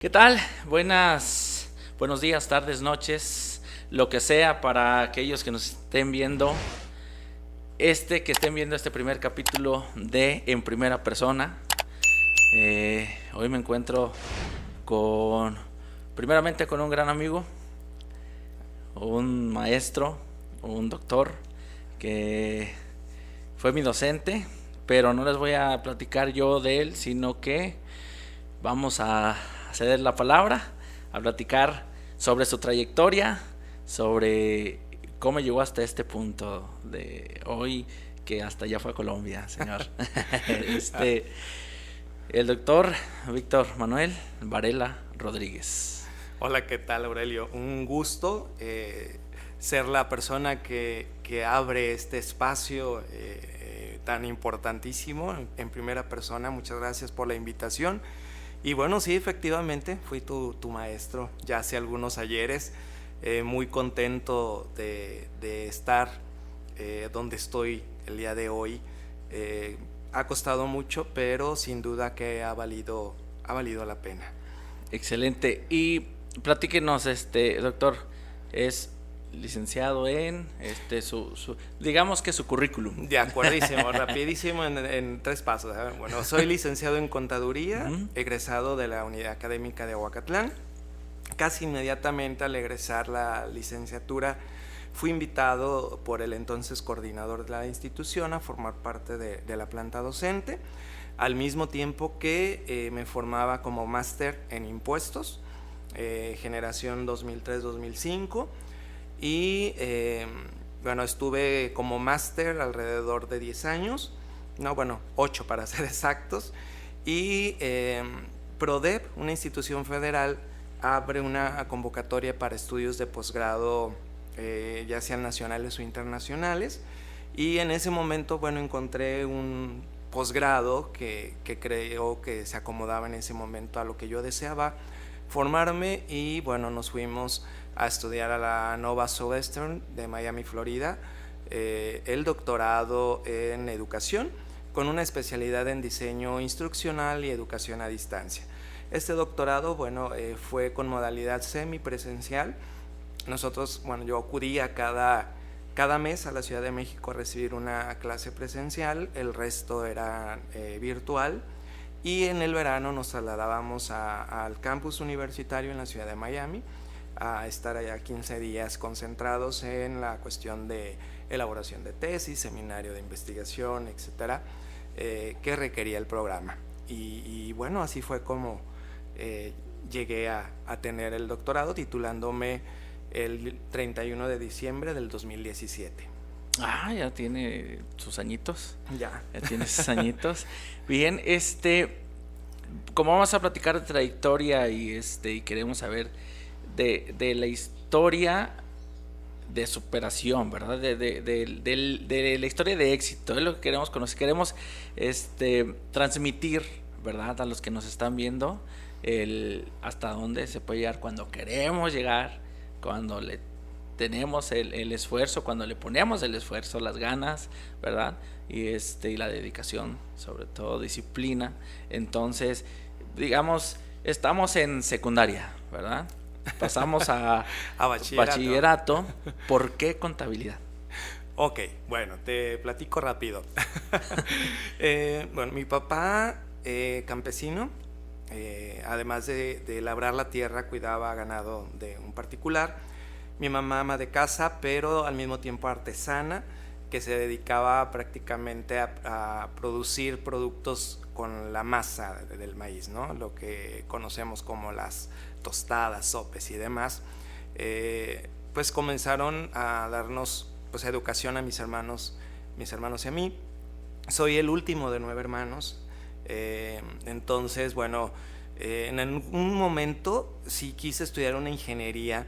¿Qué tal? Buenos días, tardes, noches, lo que sea para aquellos que nos estén viendo, que estén viendo este primer capítulo de En Primera Persona. Hoy me encuentro primeramente con un gran amigo, un maestro, un doctor, que fue mi docente, pero no les voy a platicar yo de él, sino que vamos a ceder la palabra, a platicar sobre su trayectoria, sobre cómo llegó hasta este punto de hoy, que hasta ya fue a Colombia, señor. El doctor Víctor Manuel Varela Rodríguez. Hola, ¿qué tal, Aurelio? Un gusto ser la persona que abre este espacio tan importantísimo en primera persona. Muchas gracias por la invitación. Y bueno, sí, efectivamente, fui tu maestro ya hace algunos ayeres. Muy contento de estar donde estoy el día de hoy. Ha costado mucho, pero sin duda que ha valido la pena. Excelente. Y platíquenos, doctor, es licenciado en digamos que su currículum. De acuerdísimo, rapidísimo en 3 pasos. Bueno, soy licenciado en contaduría, egresado de la Unidad Académica de Ahuacatlán. Casi inmediatamente al egresar la licenciatura fui invitado por el entonces coordinador de la institución a formar parte de la planta docente, al mismo tiempo que me formaba como máster en impuestos, generación 2003-2005. Y bueno, estuve como máster alrededor de 10 años, 8 para ser exactos. Y PRODEP, una institución federal, abre una convocatoria para estudios de posgrado, ya sean nacionales o internacionales. Y en ese momento, bueno, encontré un posgrado que creo que se acomodaba en ese momento a lo que yo deseaba formarme, y bueno, nos fuimos a estudiar a la Nova Southeastern de Miami, Florida, el doctorado en educación con una especialidad en diseño instruccional y educación a distancia. Este doctorado, bueno, fue con modalidad semipresencial. Nosotros, bueno, yo acudía cada mes a la Ciudad de México a recibir una clase presencial, el resto era virtual. Y en el verano nos trasladábamos al campus universitario en la ciudad de Miami a estar allá 15 días concentrados en la cuestión de elaboración de tesis, seminario de investigación, etcétera, que requería el programa. Y bueno, así fue como llegué a tener el doctorado, titulándome el 31 de diciembre del 2017. Ya tiene sus añitos. Ya tiene sus añitos. Bien, como vamos a platicar de trayectoria y queremos saber de la historia de superación, ¿verdad? De la historia de éxito, es lo que queremos conocer, queremos transmitir, ¿verdad? A los que nos están viendo, hasta dónde se puede llegar cuando queremos llegar, cuando le tenemos el esfuerzo, cuando le ponemos el esfuerzo, las ganas, ¿verdad? Y la dedicación, sobre todo disciplina. Entonces, digamos, estamos en secundaria, ¿verdad? Pasamos a bachillerato. ¿Por qué contabilidad? Ok, bueno, te platico rápido. Bueno, mi papá, campesino, además de labrar la tierra, cuidaba ganado de un particular. Mi mamá, ama de casa, pero al mismo tiempo artesana, que se dedicaba prácticamente a producir productos con la masa del maíz, ¿no? Lo que conocemos como las tostadas, sopes y demás. Pues comenzaron a darnos pues educación a mis hermanos y a mí. Soy el último de 9 hermanos. Entonces, bueno, en un momento sí quise estudiar una ingeniería,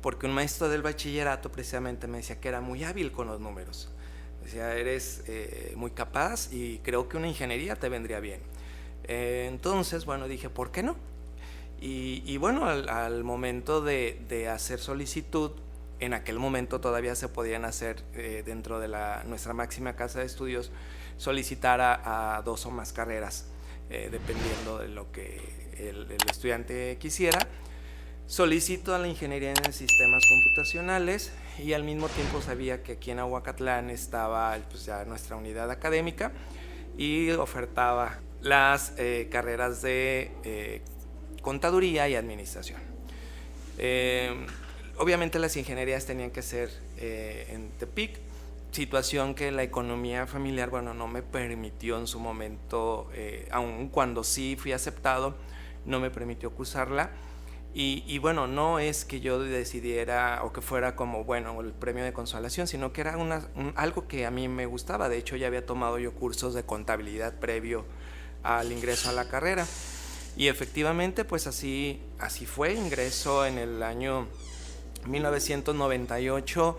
porque un maestro del bachillerato precisamente me decía que era muy hábil con los números. Decía, eres muy capaz y creo que una ingeniería te vendría bien. Entonces, bueno, dije, ¿por qué no? Y bueno, al momento de hacer solicitud, en aquel momento todavía se podían hacer dentro de nuestra máxima casa de estudios, solicitar a 2 o más carreras. dependiendo de lo que el estudiante quisiera. Solicito a la ingeniería en sistemas computacionales y al mismo tiempo sabía que aquí en Ahuacatlán estaba pues ya nuestra unidad académica y ofertaba las carreras de contaduría y administración. Obviamente las ingenierías tenían que ser en Tepic, situación que la economía familiar, bueno, no me permitió en su momento, aun cuando sí fui aceptado, no me permitió cursarla. Y bueno, no es que yo decidiera o que fuera como, bueno, el premio de consolación, sino que era algo que a mí me gustaba. De hecho, ya había tomado yo cursos de contabilidad previo al ingreso a la carrera. Y efectivamente, pues así fue. Ingreso en el año 1998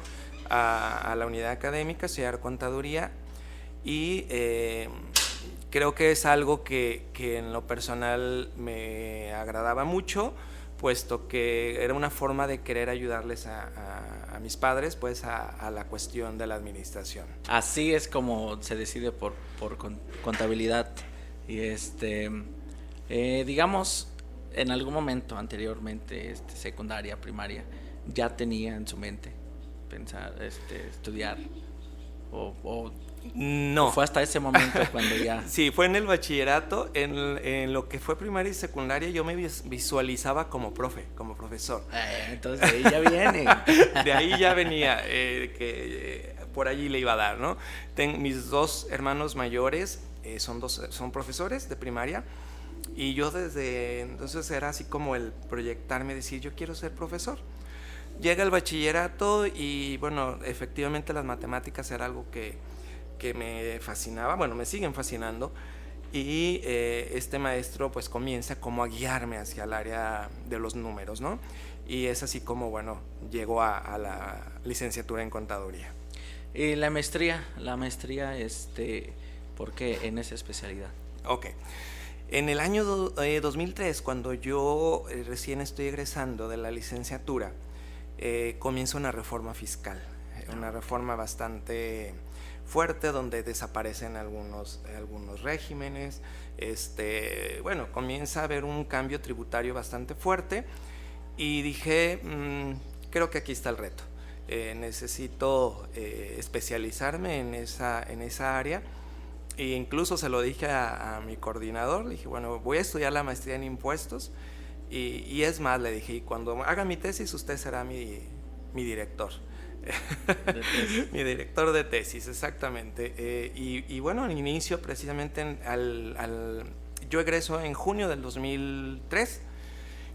a la unidad académica, estudiar contaduría. Y creo que es algo que en lo personal me agradaba mucho, puesto que era una forma de querer ayudarles a mis padres, pues a la cuestión de la administración. Así es como se decide por contabilidad. Y digamos, en algún momento anteriormente, secundaria, primaria, ya tenía en su mente pensar, estudiar o no. Fue hasta ese momento cuando ya... Sí, fue en el bachillerato, en lo que fue primaria y secundaria, yo me visualizaba como profesor. Entonces de ahí ya viene. De ahí ya venía, que por allí le iba a dar, ¿no? Mis dos hermanos mayores son profesores de primaria, y yo desde entonces era así como el proyectarme, decir, yo quiero ser profesor. Llega el bachillerato y bueno, efectivamente las matemáticas era algo que me fascinaba, bueno, me siguen fascinando, y este maestro pues comienza como a guiarme hacia el área de los números, ¿no? Y es así como, bueno, llego a la licenciatura en contaduría. Y la maestría, ¿por qué en esa especialidad? Ok. En el año 2003, cuando yo recién estoy egresando de la licenciatura, comienza una reforma fiscal, una reforma bastante fuerte, donde desaparecen algunos regímenes. Bueno, comienza a haber un cambio tributario bastante fuerte, y dije, creo que aquí está el reto. Necesito especializarme en esa área, e incluso se lo dije a mi coordinador. Le dije, bueno, voy a estudiar la maestría en impuestos, y es más, le dije, y cuando haga mi tesis usted será mi director. Mi director de tesis, exactamente. Y bueno, al inicio precisamente yo egreso en junio del 2003,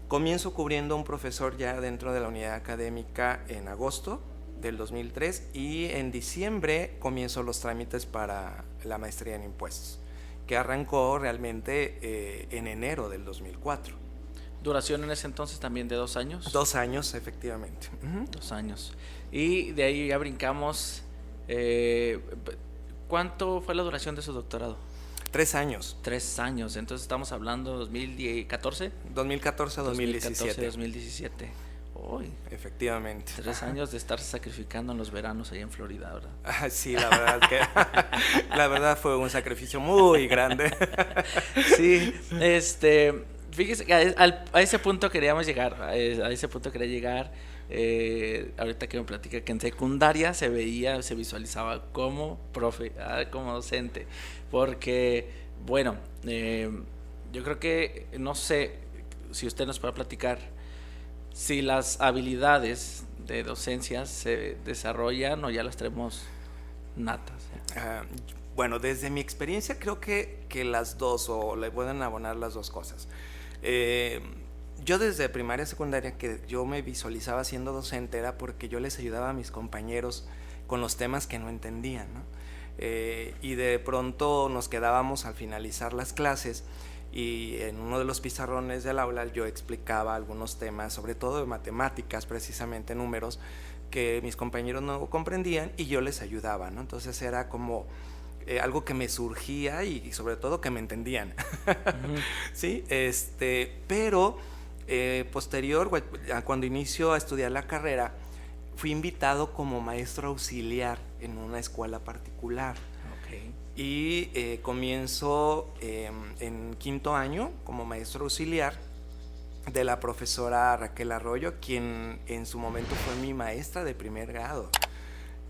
comienzo cubriendo a un profesor ya dentro de la unidad académica en agosto del 2003, y en diciembre comienzo los trámites para la maestría en impuestos, que arrancó realmente en enero del 2004. ¿Duración en ese entonces también de 2 años? 2 años, efectivamente. 2 años. Y de ahí ya brincamos. ¿Cuánto fue la duración de su doctorado? 3 años. 3 años. Entonces estamos hablando 2014. 2014 a 2017. 2017. Uy. Efectivamente. 3 años de estarse sacrificando en los veranos ahí en Florida, ¿verdad? Sí, la verdad que la verdad fue un sacrificio muy grande. Sí, fíjese que a ese punto queríamos llegar, a ese punto quería llegar. Ahorita que me platica que en secundaria se visualizaba como profe, como docente, porque, bueno, yo creo que, no sé si usted nos puede platicar si las habilidades de docencia se desarrollan o ya las tenemos natas. Bueno, desde mi experiencia creo que las dos, o le pueden abonar las dos cosas. Yo desde primaria, secundaria, que yo me visualizaba siendo docente, era porque yo les ayudaba a mis compañeros con los temas que no entendían, ¿no? Y de pronto nos quedábamos al finalizar las clases, y en uno de los pizarrones del aula yo explicaba algunos temas, sobre todo de matemáticas, precisamente números, que mis compañeros no comprendían, y yo les ayudaba, ¿no? Entonces era como algo que me surgía, y sobre todo que me entendían. Uh-huh. Sí, pero posterior, cuando inicio a estudiar la carrera, fui invitado como maestro auxiliar en una escuela particular. Okay. y comienzo en quinto año como maestro auxiliar de la profesora Raquel Arroyo, quien en su momento fue mi maestra de primer grado,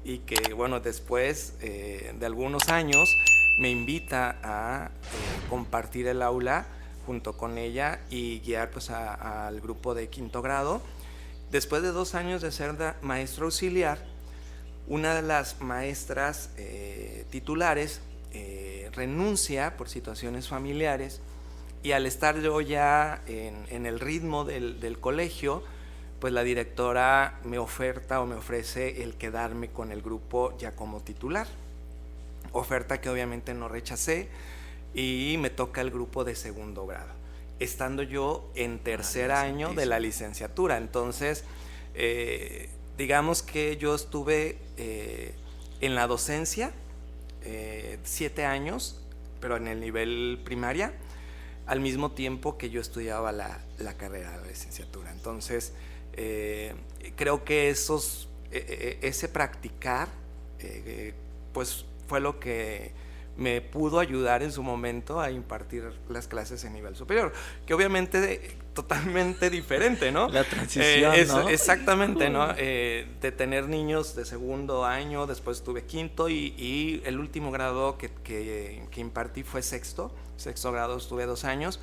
y que bueno, después de algunos años me invita a compartir el aula junto con ella y guiar pues al grupo de quinto grado. Después de 2 años de ser maestro auxiliar, una de las maestras titulares renuncia por situaciones familiares, y al estar yo ya en el ritmo del colegio, pues la directora me ofrece el quedarme con el grupo ya como titular. Oferta que obviamente no rechacé, y me toca el grupo de segundo grado, estando yo en tercer año de la licenciatura. Entonces, digamos que yo estuve en la docencia 7 años, pero en el nivel primaria, al mismo tiempo que yo estudiaba la carrera de licenciatura. Entonces, creo que ese practicar, pues fue lo que me pudo ayudar en su momento a impartir las clases en nivel superior, que obviamente totalmente diferente, ¿no? La transición, ¿no? Exactamente, ¿no? De tener niños de segundo año, después tuve quinto, y el último grado que impartí fue sexto grado, estuve 2 años,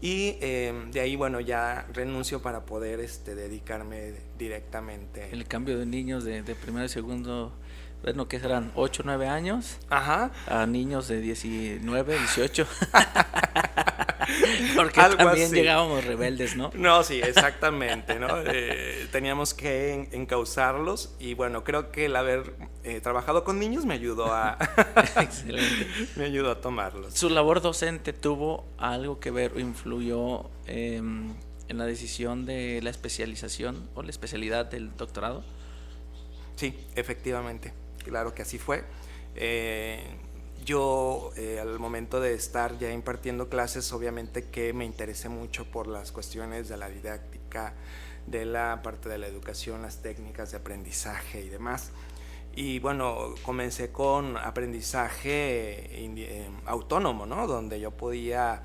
y de ahí, bueno, ya renuncio para poder dedicarme directamente. El cambio de niños de primero y segundo, bueno, ¿qué serán? 8, 9 años. Ajá. A niños de 19, 18. Porque algo también así. Llegábamos rebeldes, ¿no? No, sí, exactamente, ¿no? Teníamos que encauzarlos, y bueno, creo que el haber trabajado con niños me ayudó a Excelente. me ayudó a tomarlos. ¿Su labor docente tuvo algo que ver o influyó en la decisión de la especialización o la especialidad del doctorado? Sí, efectivamente, claro que así fue. Yo al momento de estar ya impartiendo clases, obviamente que me interesé mucho por las cuestiones de la didáctica, de la parte de la educación, las técnicas de aprendizaje y demás. Y bueno, comencé con aprendizaje autónomo, ¿no? Donde yo podía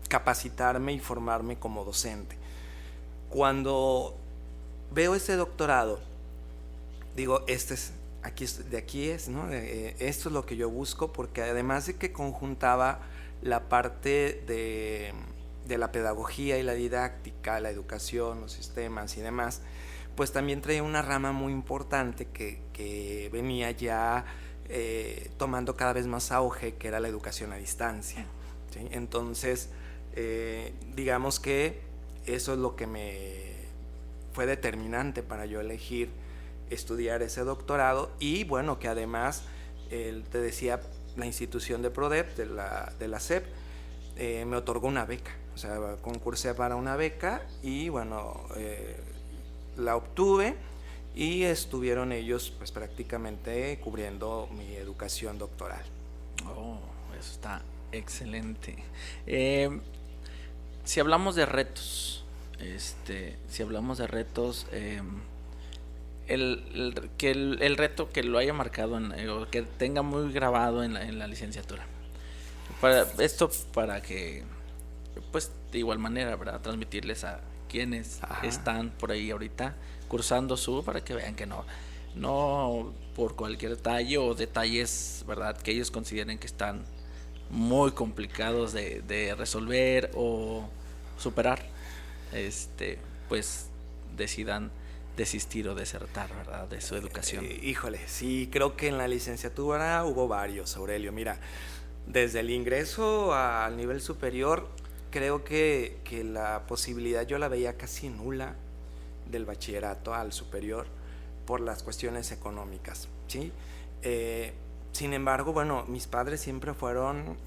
capacitarme y formarme como docente. Cuando veo ese doctorado, digo, esto es ¿no? Esto es lo que yo busco, porque además de que conjuntaba la parte de la pedagogía y la didáctica, la educación, los sistemas y demás, pues también traía una rama muy importante que venía ya tomando cada vez más auge, que era la educación a distancia, ¿sí? Entonces, digamos que eso es lo que me fue determinante para yo elegir estudiar ese doctorado. Y bueno, que además, te decía, la institución de PRODEP, de la SEP, me otorgó una beca. O sea, concursé para una beca y bueno, la obtuve, y estuvieron ellos pues prácticamente cubriendo mi educación doctoral. Oh, eso está excelente. Si hablamos de retos, el reto que lo haya marcado o que tenga muy grabado en la licenciatura, para que pues de igual manera, ¿verdad?, transmitirles a quienes están por ahí ahorita cursando para que vean que no por cualquier detalle o detalles, ¿verdad?, que ellos consideren que están muy complicados de resolver o superar, pues decidan desistir o desertar, ¿verdad?, de su educación. Híjole, sí, creo que en la licenciatura hubo varios, Aurelio. Mira, desde el ingreso al nivel superior, creo que la posibilidad yo la veía casi nula del bachillerato al superior por las cuestiones económicas, ¿sí? Sin embargo, bueno, mis padres siempre fueron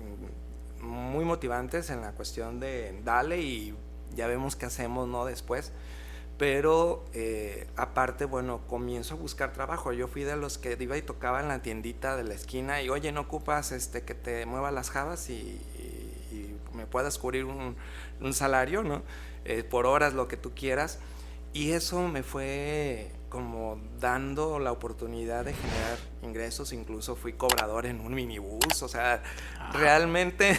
muy motivantes en la cuestión de dale y ya vemos qué hacemos, ¿no?, después. Pero aparte, bueno, comienzo a buscar trabajo. Yo fui de los que iba y tocaba en la tiendita de la esquina y, oye, ¿no ocupas que te mueva las jabas y me puedas cubrir un salario, ¿no? Por horas, lo que tú quieras? Y eso me fue como dando la oportunidad de generar ingresos, incluso fui cobrador en un minibús, o sea, realmente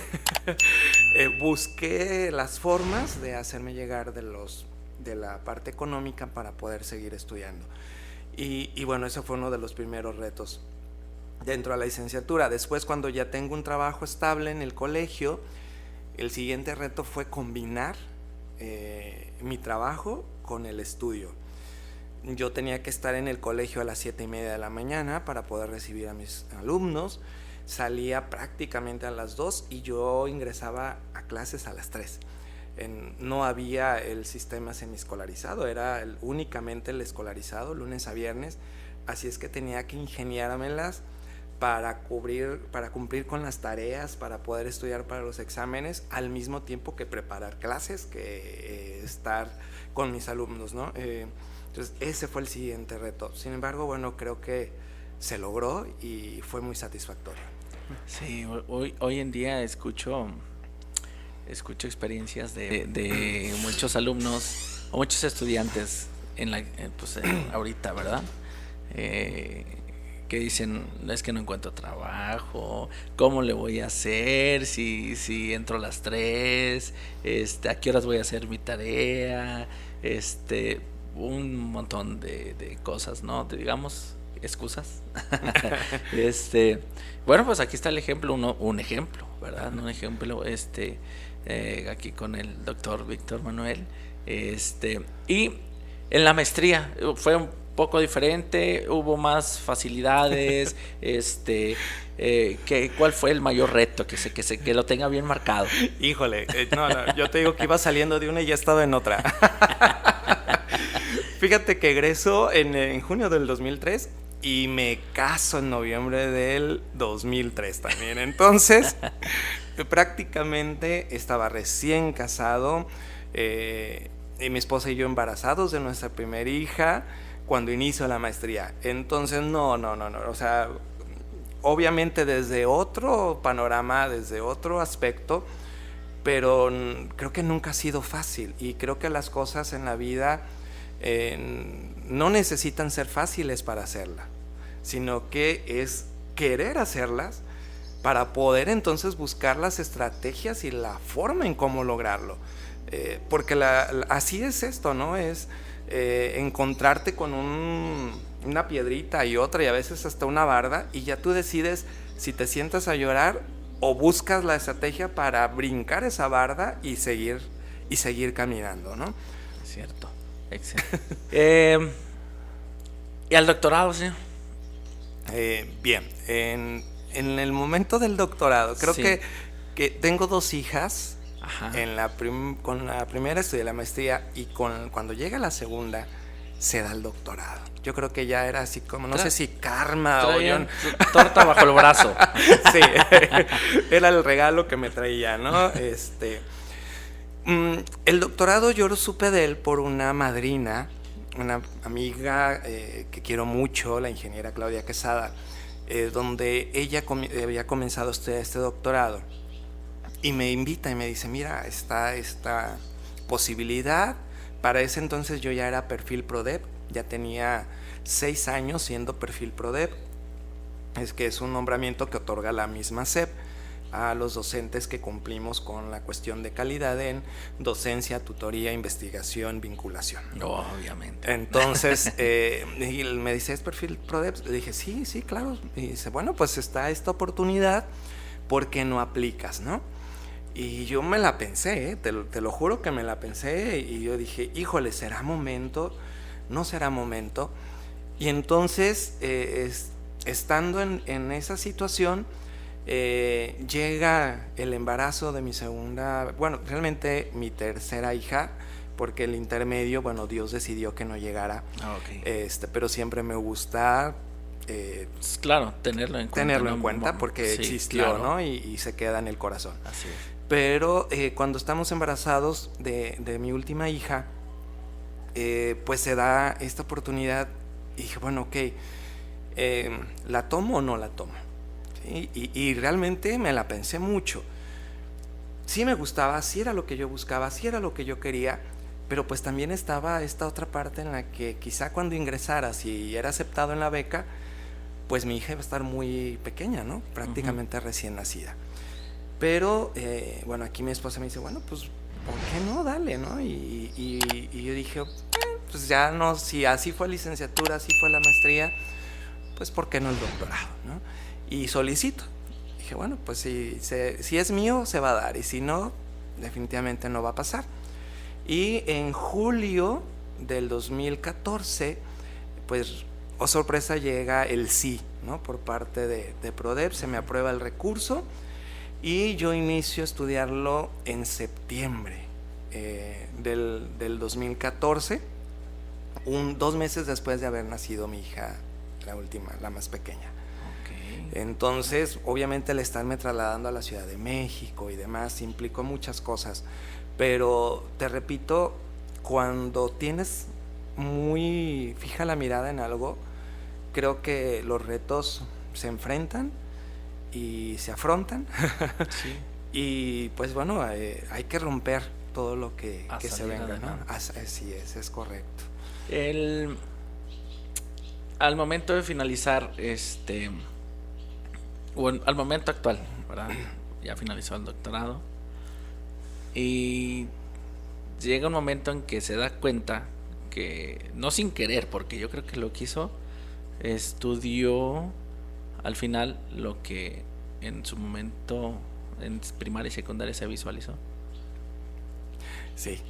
busqué las formas de hacerme llegar de la parte económica para poder seguir estudiando. Y bueno, ese fue uno de los primeros retos dentro de la licenciatura. Después, cuando ya tengo un trabajo estable en el colegio, el siguiente reto fue combinar mi trabajo con el estudio. Yo tenía que estar en el colegio a las 7:30 de la mañana para poder recibir a mis alumnos. Salía prácticamente a las 2 y yo ingresaba a clases a las 3. No había el sistema semiescolarizado, era únicamente el escolarizado, lunes a viernes. Así es que tenía que ingeniármelas para cumplir con las tareas, para poder estudiar para los exámenes, al mismo tiempo que preparar clases, que estar con mis alumnos, ¿no? Entonces ese fue el siguiente reto. Sin embargo, bueno, creo que se logró y fue muy satisfactorio. Sí, hoy en día escucho experiencias de muchos alumnos o muchos estudiantes ahorita, ¿verdad? Que dicen, es que no encuentro trabajo, ¿cómo le voy a hacer si entro a las 3? ¿A qué horas voy a hacer mi tarea? Un montón de cosas, ¿no? Digamos, excusas. Bueno, pues aquí está el ejemplo, un ejemplo, ¿verdad? Un ejemplo, aquí con el doctor Víctor Manuel. Y en la maestría fue un poco diferente, hubo más facilidades. ¿Cuál fue el mayor reto? Que lo tenga bien marcado. Híjole, no, yo te digo que iba saliendo de una y ya estaba en otra. Fíjate que egreso en junio del 2003 y me caso en noviembre del 2003 también. Entonces, prácticamente estaba recién casado, y mi esposa y yo embarazados de nuestra primera hija cuando inicio la maestría. Entonces, no, o sea, obviamente desde otro panorama, desde otro aspecto, pero creo que nunca ha sido fácil y creo que las cosas en la vida no necesitan ser fáciles para hacerlas, sino que es querer hacerlas para poder entonces buscar las estrategias y la forma en cómo lograrlo. Porque así es esto, ¿no? Es encontrarte con una piedrita y otra y a veces hasta una barda y ya tú decides si te sientas a llorar o buscas la estrategia para brincar esa barda y seguir caminando, ¿no? Cierto, excelente. ¿Y al doctorado, señor? Bien, en el momento del doctorado, creo que tengo 2 hijas. Ajá. Con la primera estudié la maestría y cuando llega la segunda se da el doctorado. Yo creo que ya era así como, no sé si karma o yo... torta bajo el brazo. Sí, era el regalo que me traía, ¿no? El doctorado yo lo supe de él por una madrina, una amiga que quiero mucho, la ingeniera Claudia Quesada, donde ella había comenzado a estudiar este doctorado. Y me invita y me dice, mira, está esta posibilidad. Para ese entonces yo ya era perfil PRODEP, ya tenía 6 años siendo perfil PRODEP. Es un nombramiento que otorga la misma SEP a los docentes que cumplimos con la cuestión de calidad en docencia, tutoría, investigación, vinculación. Obviamente. Entonces, y me dice, ¿es perfil PRODEP? Le dije, sí, claro. Y dice, bueno, pues está esta oportunidad, ¿por qué no aplicas, no? Y yo me la pensé, te lo juro que me la pensé, y yo dije, híjole, ¿será momento? ¿No será momento? Y entonces, estando en esa situación, llega el embarazo de mi segunda, bueno, realmente mi tercera hija, porque el intermedio, bueno, Dios decidió que no llegara. Okay. Pero siempre me gusta... claro, tenerlo en cuenta porque existió, claro, ¿no? Y se queda en el corazón. Así es. Pero cuando estamos embarazados de mi última hija, pues se da esta oportunidad y dije, bueno, ok, ¿la tomo o no la tomo? ¿Sí? Y realmente me la pensé mucho. Sí me gustaba, sí era lo que yo buscaba, sí era lo que yo quería, pero pues también estaba esta otra parte en la que quizá cuando ingresara, si era aceptado en la beca, pues mi hija iba a estar muy pequeña, ¿no? Prácticamente recién nacida. Pero, bueno, aquí mi esposa me dice, bueno, pues, ¿por qué no? Dale, ¿no? Y yo dije, pues ya no, si así fue la licenciatura, así fue la maestría, pues ¿por qué no el doctorado, ¿no? Y solicito. Dije, bueno, pues si es mío, se va a dar, y si no, definitivamente no va a pasar. Y en julio del 2014, pues, oh sorpresa, llega el sí, ¿no? Por parte de PRODEP, se me aprueba el recurso y yo inicio a estudiarlo en septiembre del 2014, 2 meses después de haber nacido mi hija, la última, la más pequeña. Entonces, obviamente el estarme trasladando a la Ciudad de México y demás implicó muchas cosas, pero te repito, cuando tienes muy fija la mirada en algo, creo que los retos se enfrentan y se afrontan. Sí. Y pues bueno, hay que romper todo lo que se venga, ¿no? Así es correcto. Al momento de finalizar, bueno, al momento actual, ¿verdad? Ya finalizó el doctorado y llega un momento en que se da cuenta que, no sin querer, porque yo creo que lo quiso, estudió al final lo que en su momento en primaria y secundaria se visualizó. Sí.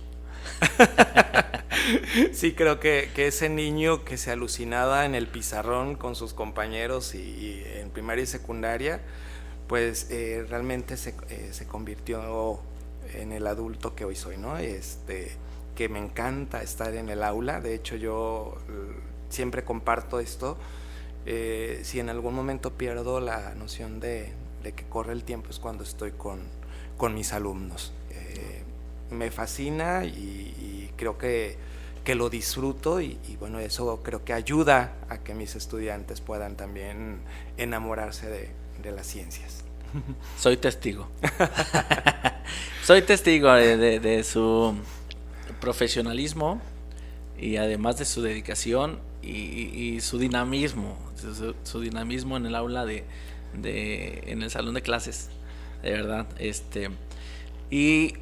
Sí, creo que ese niño que se alucinaba en el pizarrón con sus compañeros y en primaria y secundaria, pues realmente se convirtió en el adulto que hoy soy, ¿no? Que me encanta estar en el aula. De hecho, yo siempre comparto esto. Si en algún momento pierdo la noción de que corre el tiempo, es cuando estoy con mis alumnos. Me fascina y creo que lo disfruto y bueno, eso creo que ayuda a que mis estudiantes puedan también enamorarse de las ciencias. Soy testigo. Soy testigo de su profesionalismo y además de su dedicación y su dinamismo, su dinamismo en el aula en el salón de clases, de verdad. Y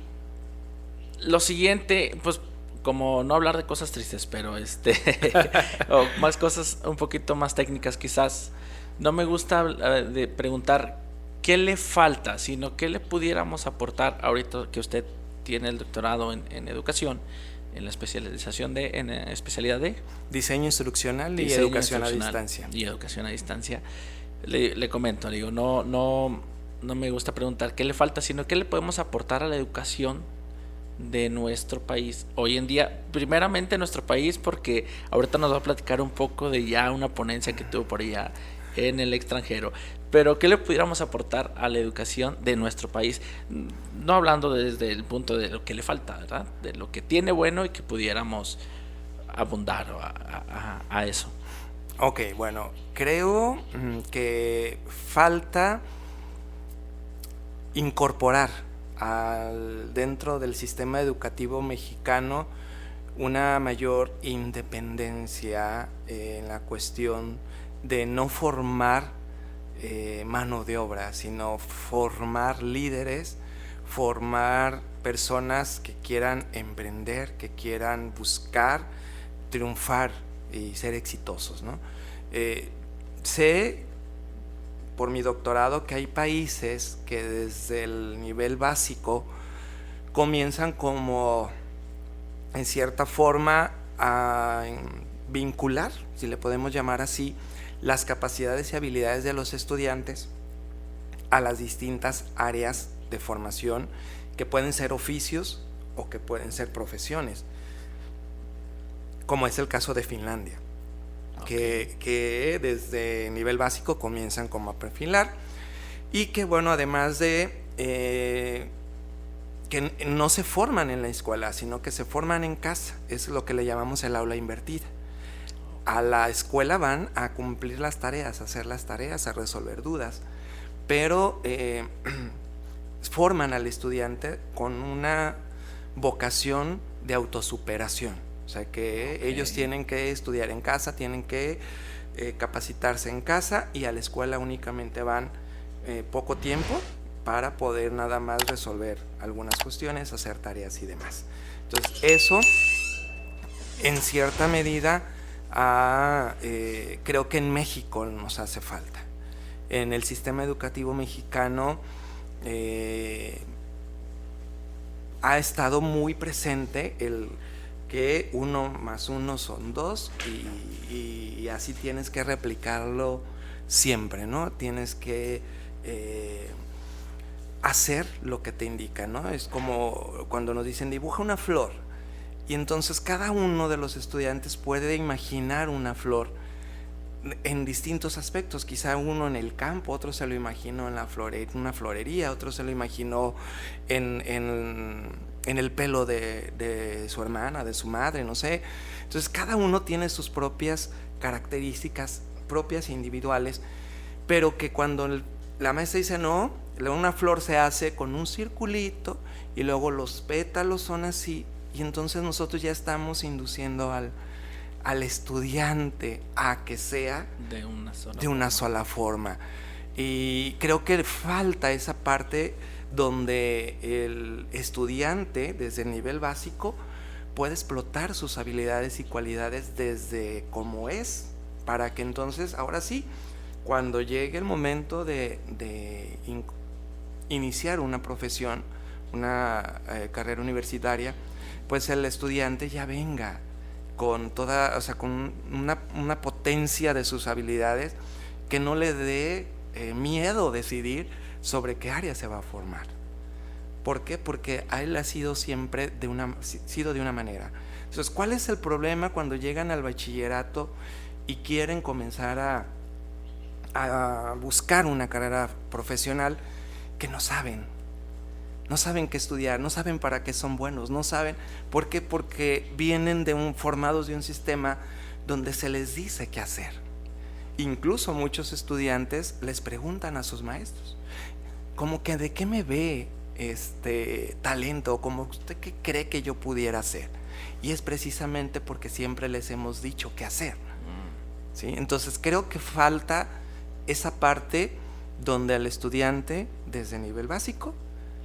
lo siguiente, pues, como no hablar de cosas tristes, pero o más cosas un poquito más técnicas quizás, no me gusta de preguntar qué le falta, sino qué le pudiéramos aportar ahorita que usted tiene el doctorado en educación, en la especialización en especialidad de diseño instruccional y educación a distancia. Y educación a distancia. Le comento, le digo, no me gusta preguntar qué le falta, sino qué le podemos aportar a la educación de nuestro país hoy en día, primeramente nuestro país, porque ahorita nos va a platicar un poco de ya una ponencia que tuvo por allá en el extranjero, pero qué le pudiéramos aportar a la educación de nuestro país, no hablando desde el punto de lo que le falta, ¿verdad? De lo que tiene bueno y que pudiéramos abundar a eso. Ok, bueno, creo que falta incorporar dentro del sistema educativo mexicano una mayor independencia en la cuestión de no formar mano de obra, sino formar líderes, formar personas que quieran emprender, que quieran buscar triunfar y ser exitosos, ¿no? Sé por mi doctorado que hay países que desde el nivel básico comienzan como en cierta forma a vincular, si le podemos llamar así, las capacidades y habilidades de los estudiantes a las distintas áreas de formación que pueden ser oficios o que pueden ser profesiones, como es el caso de Finlandia. Okay. Que desde nivel básico comienzan como a perfilar y que bueno, además de que no se forman en la escuela, sino que se forman en casa, es lo que le llamamos el aula invertida. A la escuela van a cumplir las tareas, a hacer las tareas, a resolver dudas, pero forman al estudiante con una vocación de autosuperación. O sea, que ellos tienen que estudiar en casa, tienen que capacitarse en casa, y a la escuela únicamente van poco tiempo para poder nada más resolver algunas cuestiones, hacer tareas y demás. Entonces, eso en cierta medida creo que en México nos hace falta. En el sistema educativo mexicano ha estado muy presente el que 1 más 1 son 2, y así tienes que replicarlo siempre, ¿no? Tienes que hacer lo que te indica, ¿no? Es como cuando nos dicen dibuja una flor, y entonces cada uno de los estudiantes puede imaginar una flor en distintos aspectos. Quizá uno en el campo, otro se lo imaginó en una florería, otro se lo imaginó en el pelo de su hermana, de su madre, no sé. Entonces cada uno tiene sus propias características propias e individuales, pero que cuando la maestra dice no, una flor se hace con un circulito y luego los pétalos son así, y entonces nosotros ya estamos induciendo al estudiante a que sea de una sola forma. Y creo que falta esa parte donde el estudiante desde el nivel básico puede explotar sus habilidades y cualidades desde cómo es, para que entonces ahora sí, cuando llegue el momento de iniciar una profesión, una carrera universitaria, pues el estudiante ya venga con toda, o sea, con una potencia de sus habilidades, que no le dé miedo decidir sobre qué área se va a formar. ¿Por qué? Porque a él ha sido siempre de una manera. Entonces, ¿cuál es el problema cuando llegan al bachillerato y quieren comenzar a buscar una carrera profesional? Que no saben qué estudiar, no saben para qué son buenos, no saben. ¿Por qué? Porque vienen formados de un sistema donde se les dice qué hacer. Incluso muchos estudiantes les preguntan a sus maestros, como que ¿de qué me ve talento? ¿Como usted qué cree que yo pudiera hacer? Y es precisamente porque siempre les hemos dicho qué hacer, ¿sí? Entonces creo que falta esa parte donde al estudiante desde nivel básico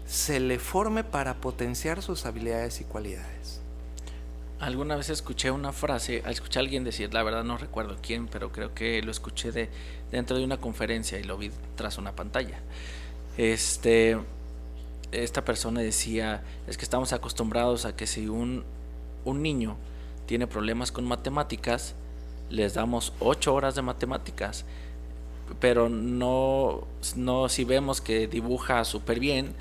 se le forme para potenciar sus habilidades y cualidades. Alguna vez escuché una frase, escuché a alguien decir, la verdad no recuerdo quién, pero creo que lo escuché dentro de una conferencia y lo vi tras una pantalla. Esta persona decía, es que estamos acostumbrados a que si un niño tiene problemas con matemáticas, les damos 8 horas de matemáticas, pero no si vemos que dibuja súper bien,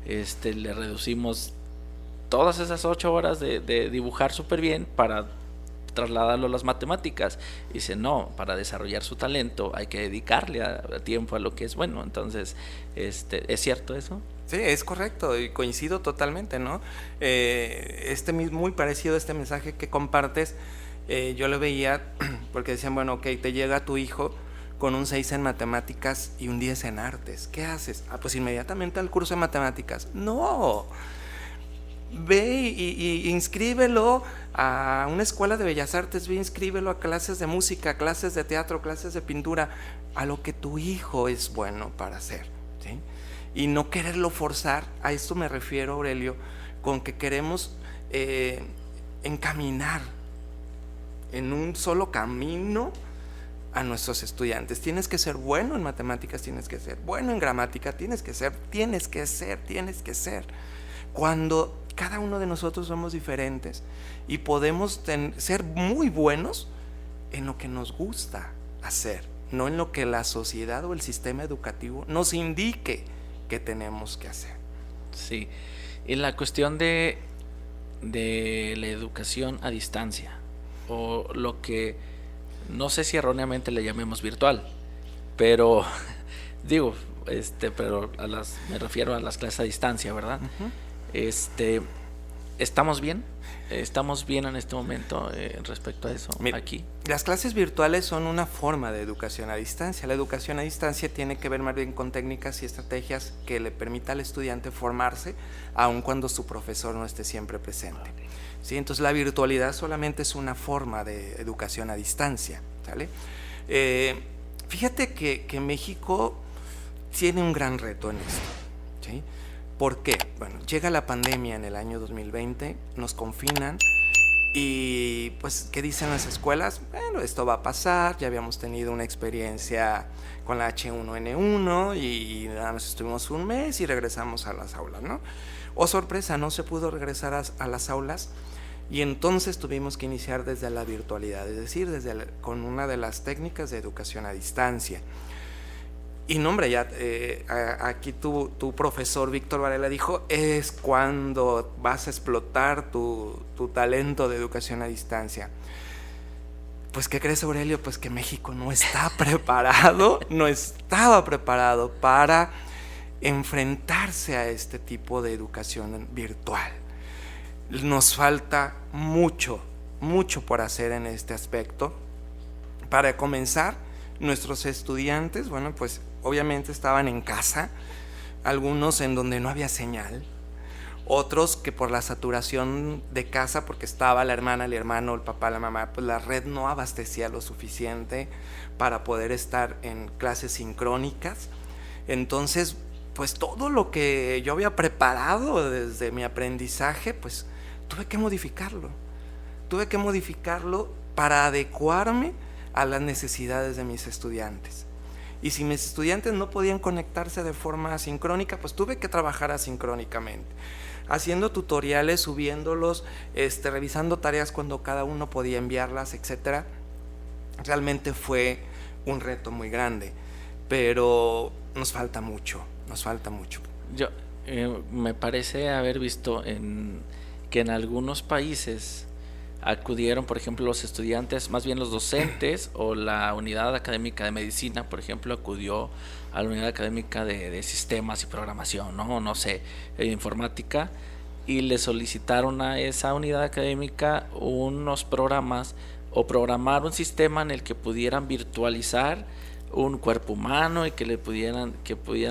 le reducimos todas esas 8 horas de dibujar súper bien para trasladarlo a las matemáticas. Y dice, no, para desarrollar su talento hay que dedicarle a tiempo a lo que es bueno. Entonces, ¿es cierto eso? Sí, es correcto y coincido totalmente, ¿no? Muy parecido a este mensaje que compartes, yo lo veía porque decían, bueno, ok, te llega tu hijo con un 6 en matemáticas y un 10 en artes. ¿Qué haces? Pues inmediatamente al curso de matemáticas. No, ve y inscríbelo a una escuela de bellas artes, ve, inscríbelo a clases de música, clases de teatro, clases de pintura, a lo que tu hijo es bueno para hacer, ¿sí? Y no quererlo forzar. A esto me refiero, Aurelio, con que queremos encaminar en un solo camino a nuestros estudiantes. Tienes que ser bueno en matemáticas, tienes que ser bueno en gramática, tienes que ser. Cuando cada uno de nosotros somos diferentes y podemos ser muy buenos en lo que nos gusta hacer, no en lo que la sociedad o el sistema educativo nos indique que tenemos que hacer. Sí, y la cuestión de la educación a distancia, o lo que no sé si erróneamente le llamemos virtual, pero digo, pero me refiero a las clases a distancia, ¿verdad? Uh-huh. ¿Estamos bien? ¿Estamos bien en este momento respecto a eso? Mira, aquí las clases virtuales son una forma de educación a distancia. La educación a distancia tiene que ver más bien con técnicas y estrategias que le permita al estudiante formarse aun cuando su profesor no esté siempre presente. ¿sí? Entonces la virtualidad solamente es una forma de educación a distancia, ¿sale? Fíjate que México tiene un gran reto en esto, ¿sí? ¿Por qué? Bueno, llega la pandemia en el año 2020, nos confinan y pues, ¿qué dicen las escuelas? Bueno, esto va a pasar, ya habíamos tenido una experiencia con la H1N1 y nada más estuvimos un mes y regresamos a las aulas, ¿no? Oh, sorpresa, no se pudo regresar a las aulas y entonces tuvimos que iniciar desde la virtualidad, es decir, con una de las técnicas de educación a distancia. Y no, hombre, ya aquí tu profesor Víctor Varela dijo, es cuando vas a explotar tu talento de educación a distancia. Pues, ¿qué crees, Aurelio? Pues que México no está preparado, no estaba preparado para enfrentarse a este tipo de educación virtual. Nos falta mucho, mucho por hacer en este aspecto. Para comenzar, nuestros estudiantes, bueno, pues obviamente estaban en casa, algunos en donde no había señal, otros que por la saturación de casa, porque estaba la hermana, el hermano, el papá, la mamá, pues la red no abastecía lo suficiente para poder estar en clases sincrónicas. Entonces, pues todo lo que yo había preparado desde mi aprendizaje, pues tuve que modificarlo para adecuarme a las necesidades de mis estudiantes. Y si mis estudiantes no podían conectarse de forma asincrónica, pues tuve que trabajar asincrónicamente, haciendo tutoriales, subiéndolos, revisando tareas cuando cada uno podía enviarlas, etcétera. Realmente fue un reto muy grande, pero nos falta mucho. Yo me parece haber visto que en algunos países acudieron, por ejemplo, los estudiantes, más bien los docentes o la unidad académica de medicina, por ejemplo, acudió a la unidad académica de sistemas y programación, no sé, informática, y le solicitaron a esa unidad académica unos programas o programar un sistema en el que pudieran virtualizar un cuerpo humano y que pudieran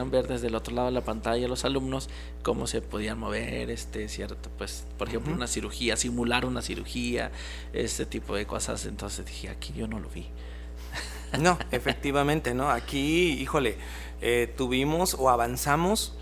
ver desde el otro lado de la pantalla los alumnos cómo se podían mover, cierto, pues, por ejemplo, una cirugía, simular una cirugía, este tipo de cosas. Entonces dije, aquí yo no lo vi. No, efectivamente, no, aquí, híjole, tuvimos o avanzamos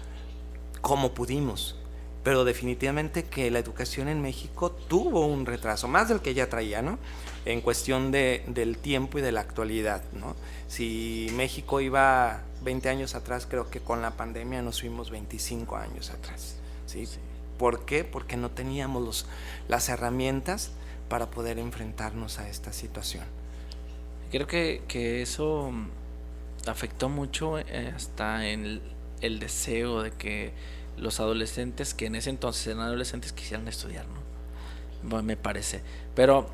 como pudimos, pero definitivamente que la educación en México tuvo un retraso, más del que ya traía, ¿no? En cuestión del tiempo y de la actualidad, ¿no? Si México iba 20 años atrás, creo que con la pandemia nos fuimos 25 años atrás, ¿sí? Sí. ¿Por qué? Porque no teníamos las herramientas para poder enfrentarnos a esta situación. Creo que eso afectó mucho hasta en el deseo de que los adolescentes, que en ese entonces eran adolescentes, quisieran estudiar, ¿no? Bueno, me parece. Pero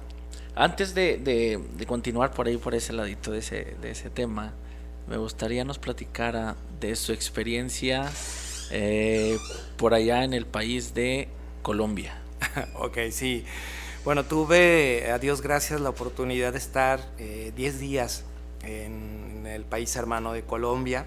antes de continuar por ese ladito de ese tema, me gustaría nos platicara de su experiencia por allá en el país de Colombia. Ok, sí. Bueno, tuve, a Dios gracias, la oportunidad de estar 10 días en el país hermano de Colombia.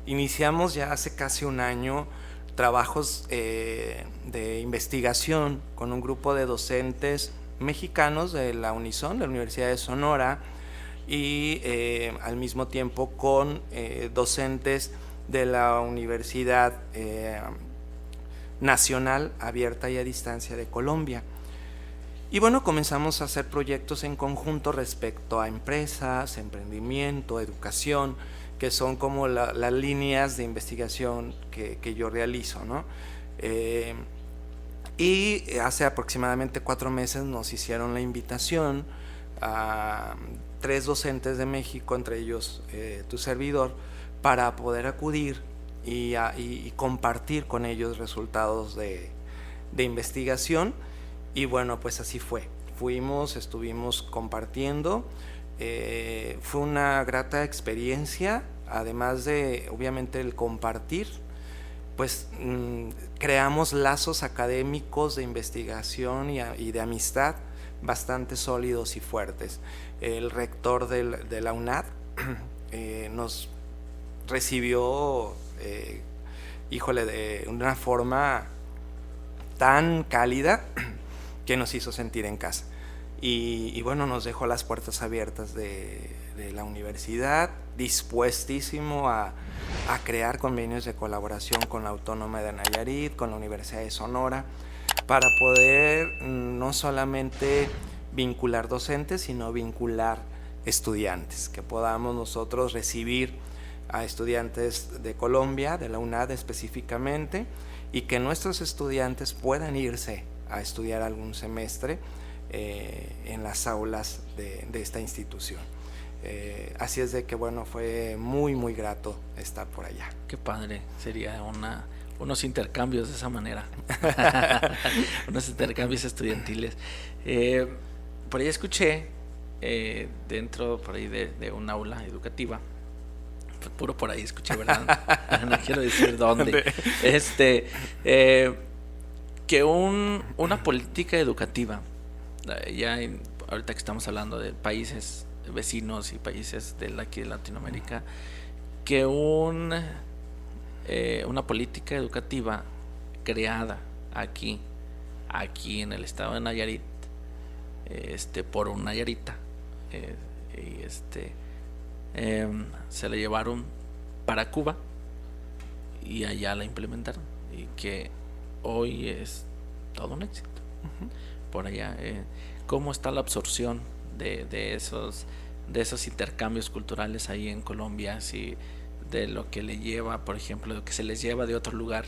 Iniciamos ya hace casi un año trabajos de investigación con un grupo de docentes mexicanos de la Unison, de la Universidad de Sonora, y al mismo tiempo con docentes de la Universidad Nacional Abierta y a Distancia de Colombia. Y bueno, comenzamos a hacer proyectos en conjunto respecto a empresas, emprendimiento, educación, que son como las líneas de investigación que yo realizo, ¿no? Y hace aproximadamente 4 meses nos hicieron la invitación a 3 docentes de México, entre ellos tu servidor, para poder acudir y compartir con ellos resultados de investigación. Y bueno, pues así fue. Estuvimos compartiendo. Fue una grata experiencia, además de obviamente el compartir, pues creamos lazos académicos de investigación y de amistad bastante sólidos y fuertes. El rector de la UNAD nos recibió, de una forma tan cálida que nos hizo sentir en casa. Y bueno, nos dejó las puertas abiertas de la universidad, dispuestísimo a crear convenios de colaboración con la Autónoma de Nayarit, con la Universidad de Sonora, para poder no solamente vincular docentes, sino vincular estudiantes, que podamos nosotros recibir a estudiantes de Colombia, de la UNAD específicamente, y que nuestros estudiantes puedan irse a estudiar algún semestre en las aulas de esta institución. Así es de que bueno, fue muy muy grato estar por allá. Qué padre, sería unos intercambios de esa manera. Unos intercambios estudiantiles. Por ahí escuché, dentro por ahí de un aula educativa, puro por ahí escuché, ¿verdad? No quiero decir dónde. Que una política educativa, ahorita que estamos hablando de países vecinos y países de aquí de Latinoamérica, que una política educativa creada aquí en el estado de Nayarit, por un nayarita, se la llevaron para Cuba y allá la implementaron, y que hoy es todo un éxito. Por allá, ¿cómo está la absorción de esos intercambios culturales ahí en Colombia? Si de lo que le lleva, por ejemplo, lo que se les lleva de otro lugar,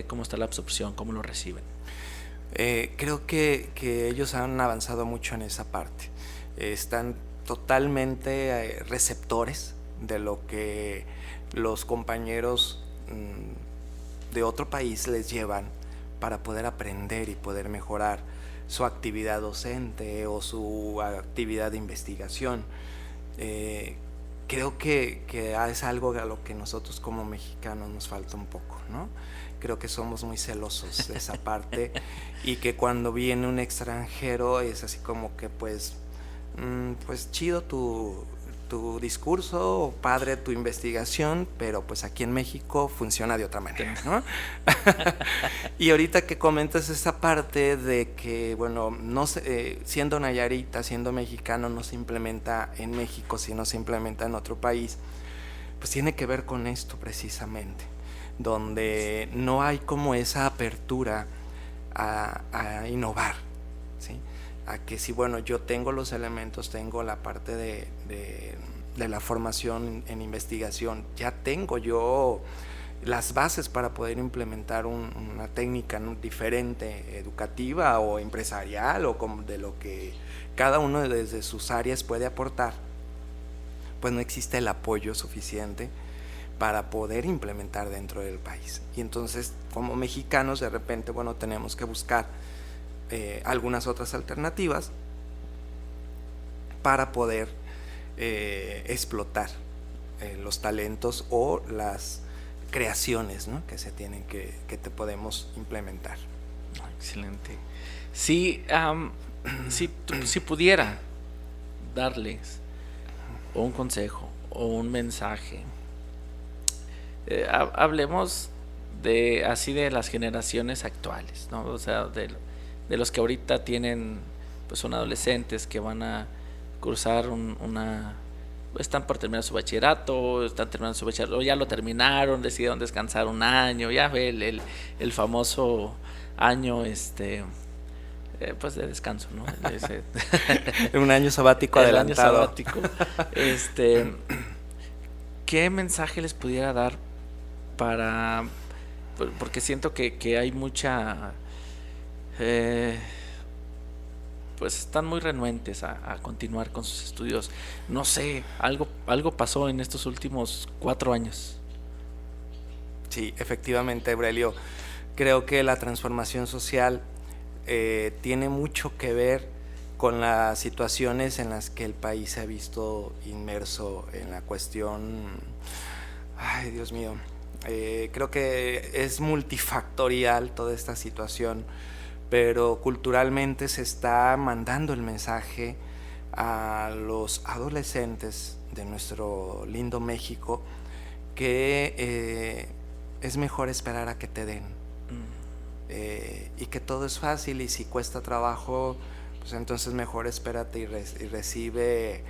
¿cómo está la absorción? ¿Cómo lo reciben? Creo que ellos han avanzado mucho en esa parte. Están totalmente receptores de lo que los compañeros de otro país les llevan para poder aprender y poder mejorar su actividad docente o su actividad de investigación. Creo que es algo a lo que nosotros como mexicanos nos falta un poco, ¿no? Creo que somos muy celosos de esa parte y que cuando viene un extranjero es así como que pues chido tu discurso, padre tu investigación, pero pues aquí en México funciona de otra manera, ¿no? Y ahorita que comentas esa parte de que, bueno, no siendo nayarita, siendo mexicano, no se implementa en México, sino se implementa en otro país, pues tiene que ver con esto precisamente, donde no hay como esa apertura a innovar, ¿sí? A que si, bueno, yo tengo los elementos, tengo la parte de la formación en investigación, ya tengo yo las bases para poder implementar una técnica diferente, educativa o empresarial, o como de lo que cada uno desde sus áreas puede aportar, pues no existe el apoyo suficiente para poder implementar dentro del país. Y entonces, como mexicanos, de repente, bueno, tenemos que buscar algunas otras alternativas para poder explotar los talentos o las creaciones, ¿no?, que se tienen que te podemos implementar. Excelente. Sí, si pudiera darles un consejo o un mensaje, hablemos de las generaciones actuales, ¿no? O sea, de los que ahorita tienen, pues son adolescentes que van a cursar están por terminar su bachillerato, o ya lo terminaron, decidieron descansar un año, ya ve el famoso año pues de descanso, ¿no? Un año sabático adelantado. Año sabático. ¿Qué mensaje les pudiera dar porque siento que hay mucha pues están muy renuentes a continuar con sus estudios? No sé, algo pasó en estos últimos 4 años. Sí, efectivamente, Aurelio. Creo que la transformación social tiene mucho que ver con las situaciones en las que el país se ha visto inmerso en la cuestión. Ay, Dios mío. Creo que es multifactorial toda esta situación, pero culturalmente se está mandando el mensaje a los adolescentes de nuestro lindo México que es mejor esperar a que te den. y que todo es fácil, y si cuesta trabajo, pues entonces mejor espérate y recibe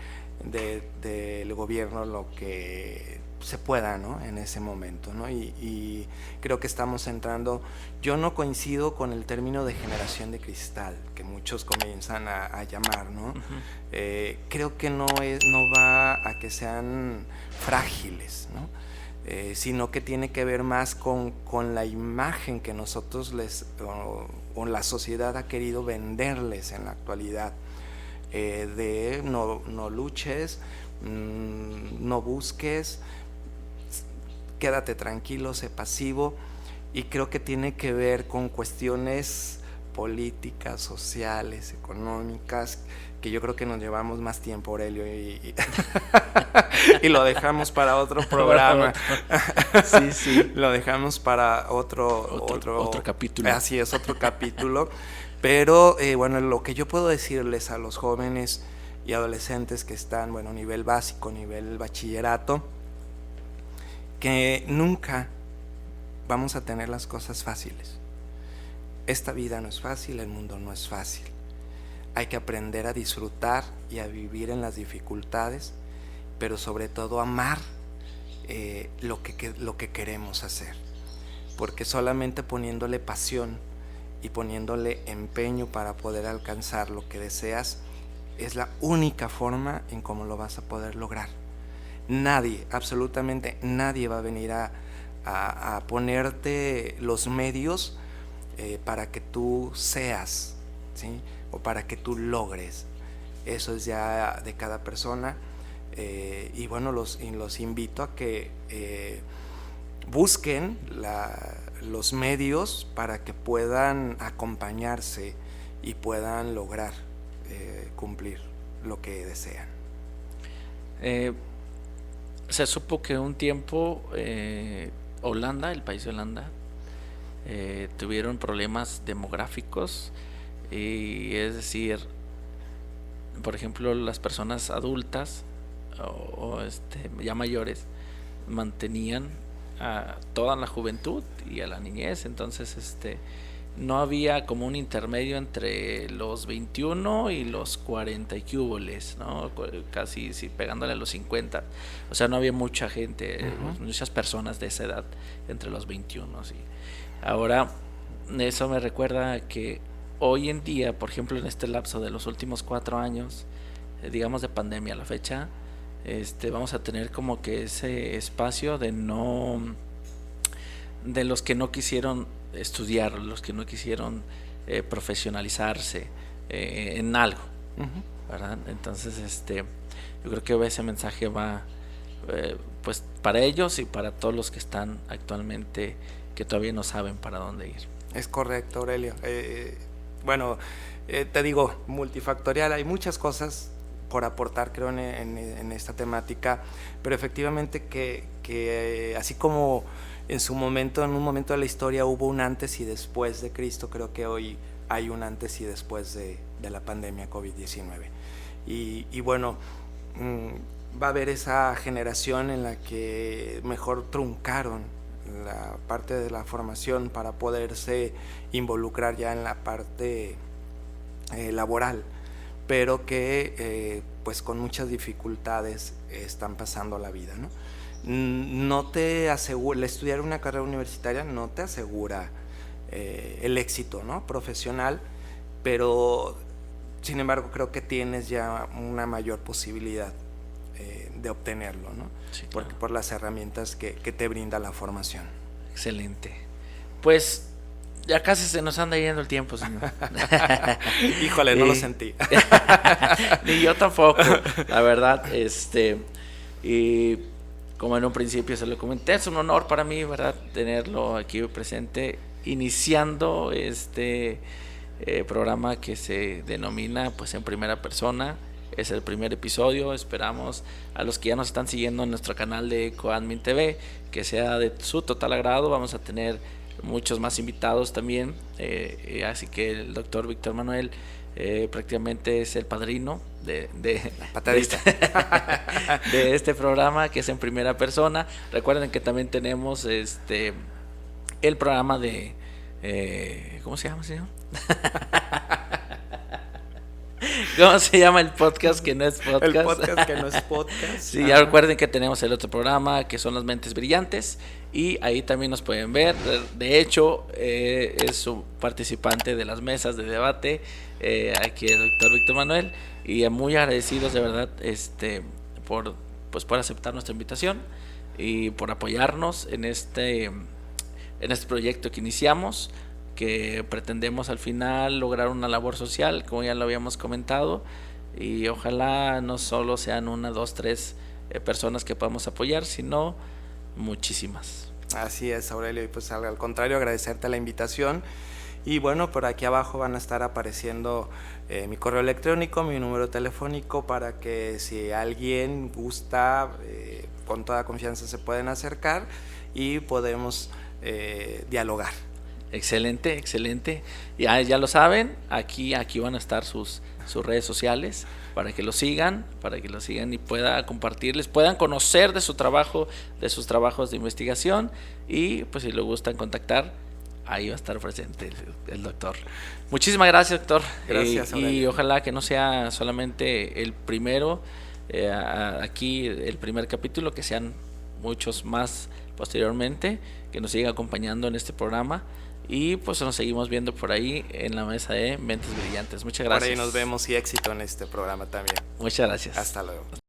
del gobierno lo que se pueda, ¿no? En ese momento, ¿no? Y creo que estamos entrando, yo no coincido con el término de generación de cristal que muchos comienzan a llamar, ¿no? Uh-huh. Creo que no va a que sean frágiles, ¿no? Sino que tiene que ver más con la imagen que nosotros o la sociedad ha querido venderles en la actualidad, de no luches, no busques, quédate tranquilo, sé pasivo, y creo que tiene que ver con cuestiones políticas, sociales, económicas, que yo creo que nos llevamos más tiempo, Aurelio, y lo dejamos para otro programa. Sí, sí. Lo dejamos para otro capítulo. Así es, otro capítulo. Pero bueno, lo que yo puedo decirles a los jóvenes y adolescentes que están, bueno, nivel básico, nivel bachillerato, que nunca vamos a tener las cosas fáciles. Esta vida no es fácil, el mundo no es fácil. Hay que aprender a disfrutar y a vivir en las dificultades, pero sobre todo amar lo que queremos hacer, porque solamente poniéndole pasión y poniéndole empeño para poder alcanzar lo que deseas es la única forma en cómo lo vas a poder lograr. Nadie, absolutamente nadie va a venir a ponerte los medios para que tú seas, ¿sí? O para que tú logres. Eso es ya de cada persona, y bueno, los invito a que busquen los medios para que puedan acompañarse y puedan lograr cumplir lo que desean. Se supo que un tiempo Holanda, el país de Holanda, tuvieron problemas demográficos, y es decir, por ejemplo, las personas adultas o ya mayores mantenían a toda la juventud y a la niñez. Entonces no había como un intermedio entre los 21 y los 40 y cúboles, ¿no? Casi sí, pegándole a los 50. O sea, no había mucha gente, uh-huh, muchas personas de esa edad entre los 21, ¿sí? Ahora, eso me recuerda que hoy en día, por ejemplo, en este lapso de los últimos 4 años, digamos de pandemia a la fecha, vamos a tener como que ese espacio de los que no quisieron estudiar, los que no quisieron profesionalizarse en algo, uh-huh, ¿verdad? Entonces, yo creo que ese mensaje va pues para ellos y para todos los que están actualmente que todavía no saben para dónde ir. Es correcto, Aurelio. Bueno, te digo, multifactorial, hay muchas cosas por aportar, creo, en esta temática, pero efectivamente que así como en un momento de la historia hubo un antes y después de Cristo, creo que hoy hay un antes y después de la pandemia COVID-19. Y bueno, va a haber esa generación en la que mejor truncaron la parte de la formación para poderse involucrar ya en la parte laboral, pero que pues con muchas dificultades están pasando la vida, ¿no? No te asegura, el estudiar una carrera universitaria no te asegura el éxito, ¿no?, profesional, pero sin embargo creo que tienes ya una mayor posibilidad de obtenerlo, ¿no? Sí, claro. Por las herramientas que te brinda la formación. Excelente. Pues ya casi se nos anda yendo el tiempo, señor. Híjole, no lo sentí. Ni yo tampoco, la verdad. Y como en un principio se lo comenté, es un honor para mí, ¿verdad?, tenerlo aquí presente, iniciando este programa que se denomina pues en primera persona. Es el primer episodio. Esperamos a los que ya nos están siguiendo en nuestro canal de Coadmin TV que sea de su total agrado. Vamos a tener muchos más invitados también, así que el doctor Víctor Manuel prácticamente es el padrino de este programa, que es en primera persona. Recuerden que también tenemos el programa de ¿Cómo se llama, señor? ¿Cómo se llama el podcast que no es podcast? El podcast que no es podcast. Sí, ya recuerden que tenemos el otro programa que son Las Mentes Brillantes y ahí también nos pueden ver. De hecho, es un participante de las mesas de debate, aquí el doctor Víctor Manuel, y muy agradecidos de verdad por aceptar nuestra invitación y por apoyarnos en este proyecto que iniciamos, que pretendemos al final lograr una labor social, como ya lo habíamos comentado, y ojalá no solo sean 1, 2, 3 personas que podamos apoyar, sino muchísimas. Así es, Aurelio, y pues al contrario, agradecerte la invitación. Y bueno, por aquí abajo van a estar apareciendo mi correo electrónico, mi número telefónico, para que si alguien gusta, con toda confianza se pueden acercar y podemos dialogar. Excelente, excelente. Ya lo saben, aquí van a estar sus redes sociales para que lo sigan y pueda compartirles, puedan conocer de su trabajo, de sus trabajos de investigación, y pues si les gustan contactar, ahí va a estar presente el doctor. Muchísimas gracias, doctor. Gracias, y ojalá que no sea solamente el primero, aquí el primer capítulo, que sean muchos más posteriormente, que nos sigan acompañando en este programa. Y pues nos seguimos viendo por ahí en la mesa de Mentes Brillantes. Muchas gracias. Por ahí nos vemos y éxito en este programa también. Muchas gracias. Hasta luego.